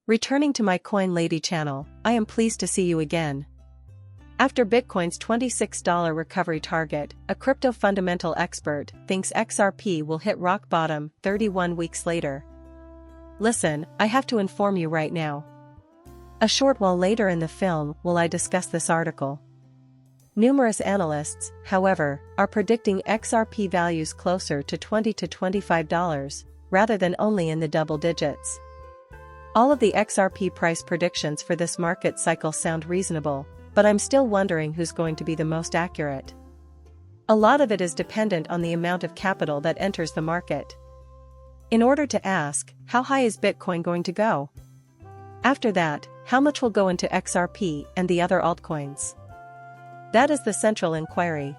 Returning to my Coin Lady channel, I am pleased to see you again. After Bitcoin's $26 recovery target, a crypto fundamental expert thinks XRP will hit rock bottom 31 weeks later. Listen, I have to inform you right now. A short while later in the film will I discuss this article. Numerous analysts, however, are predicting XRP values closer to $20 to $25, rather than only in the double digits. All of the XRP price predictions for this market cycle sound reasonable, but I'm still wondering who's going to be the most accurate. A lot of it is dependent on the amount of capital that enters the market. In order to ask, how high is Bitcoin going to go? After that, how much will go into XRP and the other altcoins? That is the central inquiry.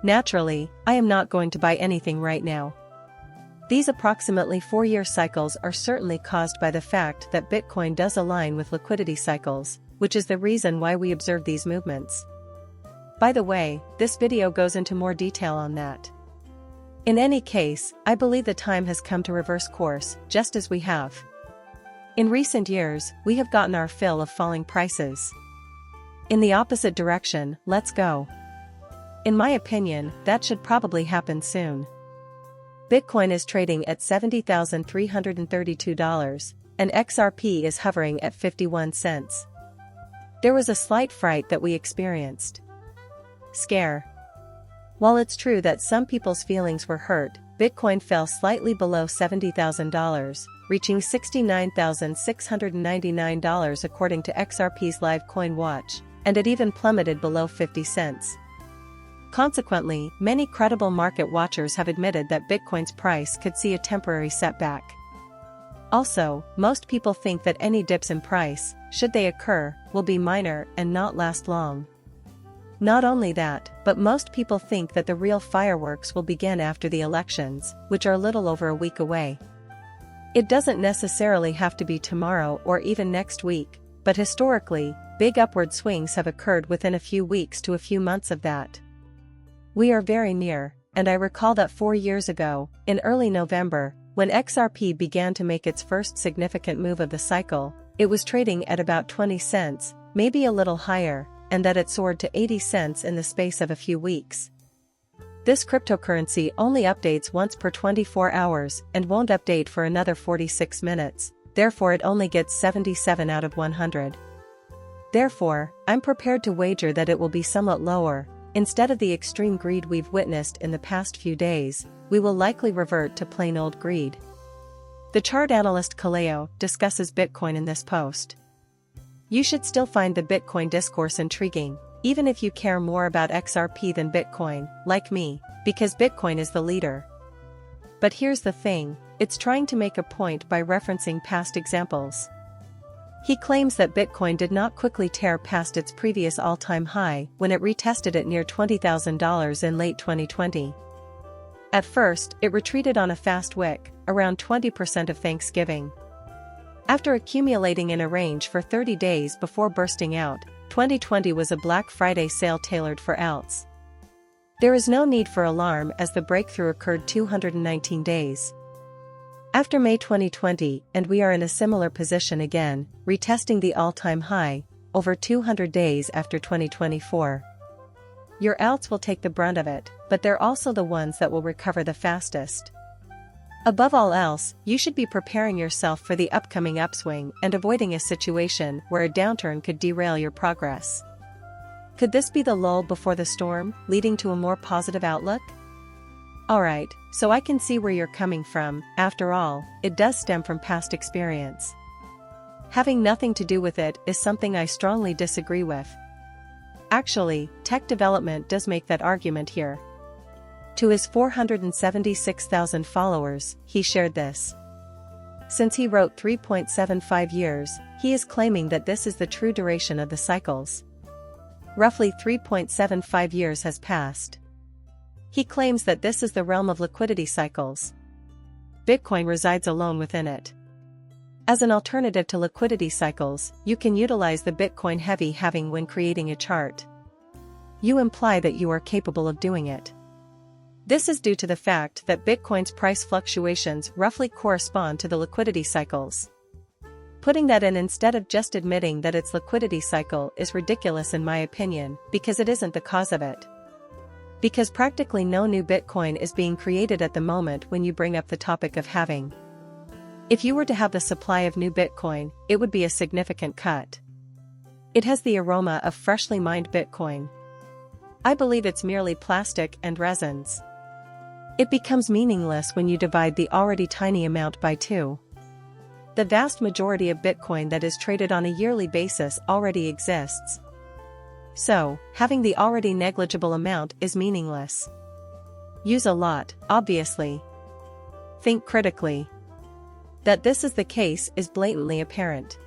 Naturally, I am not going to buy anything right now. These approximately 4-year cycles are certainly caused by the fact that Bitcoin does align with liquidity cycles, which is the reason why we observe these movements. By the way, this video goes into more detail on that. In any case, I believe the time has come to reverse course, just as we have. In recent years, we have gotten our fill of falling prices. In the opposite direction, let's go. In my opinion, that should probably happen soon. Bitcoin is trading at $70,332, and XRP is hovering at 51 cents. There was a slight fright that we experienced. Scare. While it's true that some people's feelings were hurt, Bitcoin fell slightly below $70,000, reaching $69,699 according to XRP's Live Coin Watch, and it even plummeted below 50 cents. Consequently, many credible market watchers have admitted that Bitcoin's price could see a temporary setback. Also, most people think that any dips in price, should they occur, will be minor and not last long. Not only that, but most people think that the real fireworks will begin after the elections, which are a little over a week away. It doesn't necessarily have to be tomorrow or even next week, but historically, big upward swings have occurred within a few weeks to a few months of that. We are very near, and I recall that 4 years ago, in early November, when XRP began to make its first significant move of the cycle, it was trading at about 20 cents, maybe a little higher, and that it soared to 80 cents in the space of a few weeks. This cryptocurrency only updates once per 24 hours and won't update for another 46 minutes, therefore it only gets 77 out of 100. Therefore, I'm prepared to wager that it will be somewhat lower. Instead of the extreme greed we've witnessed in the past few days, we will likely revert to plain old greed. The chart analyst Kaleo discusses Bitcoin in this post. You should still find the Bitcoin discourse intriguing, even if you care more about XRP than Bitcoin, like me, because Bitcoin is the leader. But here's the thing, it's trying to make a point by referencing past examples. He claims that Bitcoin did not quickly tear past its previous all-time high when it retested it near $20,000 in late 2020. At first, it retreated on a fast wick, around 20% of Thanksgiving. After accumulating in a range for 30 days before bursting out, 2020 was a Black Friday sale tailored for alts. There is no need for alarm as the breakthrough occurred 219 days. After May 2020, and we are in a similar position again, retesting the all-time high, over 200 days after 2024. Your alts will take the brunt of it, but they're also the ones that will recover the fastest. Above all else, you should be preparing yourself for the upcoming upswing and avoiding a situation where a downturn could derail your progress. Could this be the lull before the storm, leading to a more positive outlook? Alright, so I can see where you're coming from. After all, it does stem from past experience. Having nothing to do with it is something I strongly disagree with. Actually, tech development does make that argument here. To his 476,000 followers, he shared this. Since he wrote 3.75 years, he is claiming that this is the true duration of the cycles. Roughly 3.75 years has passed. He claims that this is the realm of liquidity cycles. Bitcoin resides alone within it. As an alternative to liquidity cycles, you can utilize the Bitcoin heavy halving when creating a chart. You imply that you are capable of doing it. This is due to the fact that Bitcoin's price fluctuations roughly correspond to the liquidity cycles. Putting that in instead of just admitting that its liquidity cycle is ridiculous in my opinion, because it isn't the cause of it. Because practically no new Bitcoin is being created at the moment when you bring up the topic of halving. If you were to have the supply of new Bitcoin, it would be a significant cut. It has the aroma of freshly mined Bitcoin. I believe it's merely plastic and resins. It becomes meaningless when you divide the already tiny amount by 2. The vast majority of Bitcoin that is traded on a yearly basis already exists. So, having the already negligible amount is meaningless. Use a lot, obviously. Think critically. That this is the case is blatantly apparent.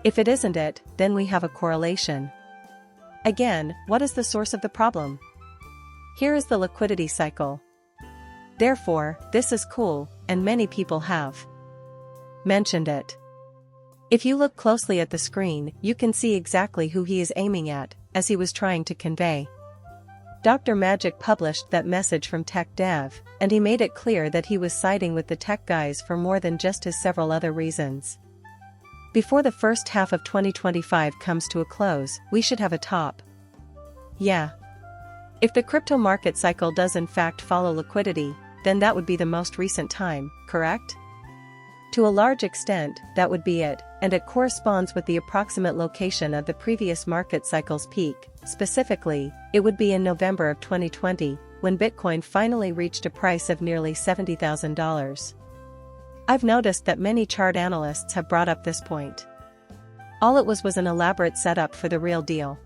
If it isn't it, then we have a correlation. Again, what is the source of the problem? Here is the liquidity cycle. Therefore, this is cool, and many people have mentioned it. If you look closely at the screen, you can see exactly who he is aiming at, as he was trying to convey. Dr. Magic published that message from Tech Dev, and he made it clear that he was siding with the tech guys for more than just his several other reasons. Before the first half of 2025 comes to a close, we should have a top. Yeah. If the crypto market cycle does in fact follow liquidity, then that would be the most recent time, correct? To a large extent, that would be it, and it corresponds with the approximate location of the previous market cycle's peak. Specifically, it would be in November of 2020, when Bitcoin finally reached a price of nearly $70,000. I've noticed that many chart analysts have brought up this point. All it was an elaborate setup for the real deal.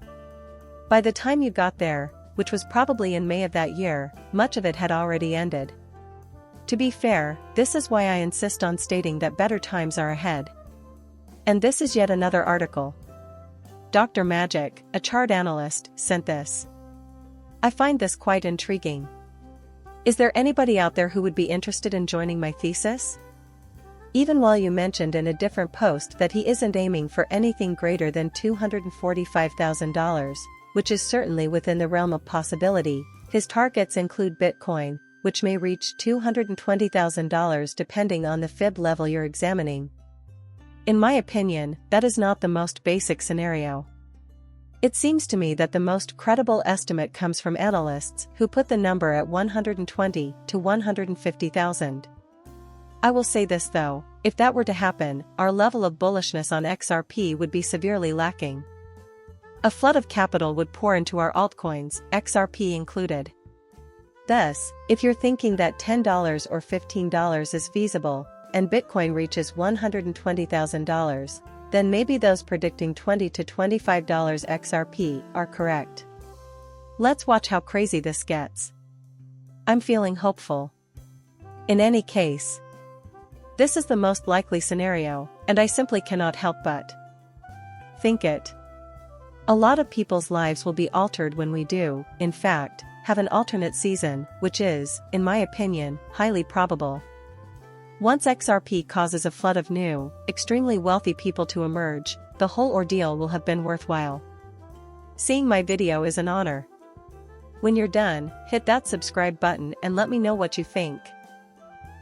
By the time you got there, which was probably in May of that year, much of it had already ended. To be fair, this is why I insist on stating that better times are ahead. And this is yet another article. Dr. Magic, a chart analyst, sent this. I find this quite intriguing. Is there anybody out there who would be interested in joining my thesis? Even while you mentioned in a different post that he isn't aiming for anything greater than $245,000, which is certainly within the realm of possibility, his targets include Bitcoin, which may reach $220,000 depending on the fib level you're examining. In my opinion, that is not the most basic scenario. It seems to me that the most credible estimate comes from analysts who put the number at 120 to 150,000. I will say this though, if that were to happen, our level of bullishness on XRP would be severely lacking. A flood of capital would pour into our altcoins, XRP included. Thus, if you're thinking that $10 or $15 is feasible, and Bitcoin reaches $120,000, then maybe those predicting $20 to $25 XRP are correct. Let's watch how crazy this gets. I'm feeling hopeful. In any case, this is the most likely scenario, and I simply cannot help but think it. A lot of people's lives will be altered when we do, in fact, have an alternate season, which is, in my opinion, highly probable. Once XRP causes a flood of new, extremely wealthy people to emerge, the whole ordeal will have been worthwhile. Seeing my video is an honor. When you're done, hit that subscribe button and let me know what you think.